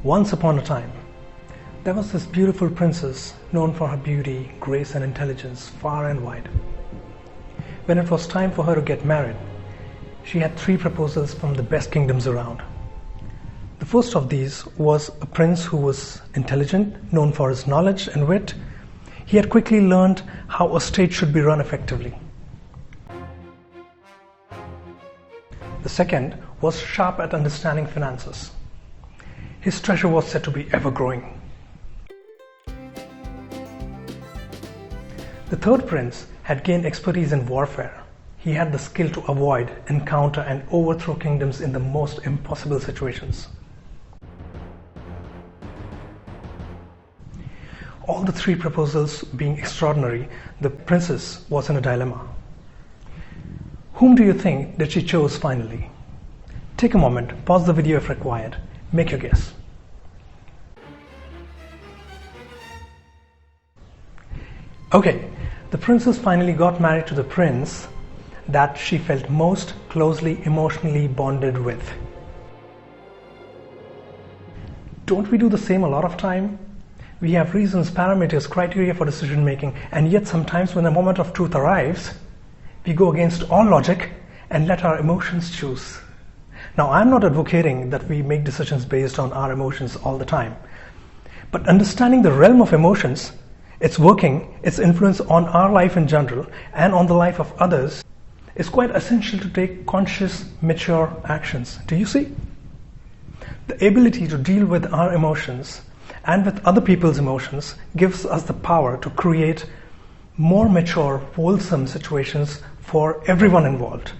Once upon a time, there was this beautiful princess known for her beauty, grace and intelligence far and wide. When it was time for her to get married, she had 3 proposals from the best kingdoms around. The first of these was a prince who was intelligent, known for his knowledge and wit. He had quickly learned how a state should be run effectively. The second was sharp at understanding finances. His treasure was said to be ever-growing. The third prince had gained expertise in warfare. He had the skill to avoid, encounter and overthrow kingdoms in the most impossible situations. All the 3 proposals being extraordinary, the princess was in a dilemma. Whom do you think that she chose finally? Take a moment, pause the video if required. Make your guess. Okay, the princess finally got married to the prince that she felt most closely emotionally bonded with. Don't we do the same a lot of time? We have reasons, parameters, criteria for decision making, and yet sometimes when the moment of truth arrives, we go against all logic and let our emotions choose. Now, I'm not advocating that we make decisions based on our emotions all the time, but understanding the realm of emotions, its working, its influence on our life in general and on the life of others is quite essential to take conscious, mature actions. Do you see? The ability to deal with our emotions and with other people's emotions gives us the power to create more mature, wholesome situations for everyone involved.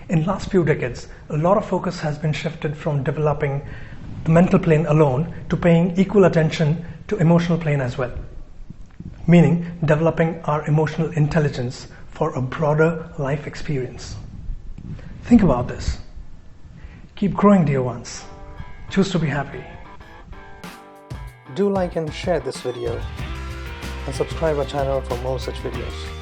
In the last few decades, a lot of focus has been shifted from developing the mental plane alone to paying equal attention to emotional plane as well, meaning developing our emotional intelligence for a broader life experience. Think about this. Keep growing, dear ones. Choose to be happy. Do like and share this video and subscribe our channel for more such videos.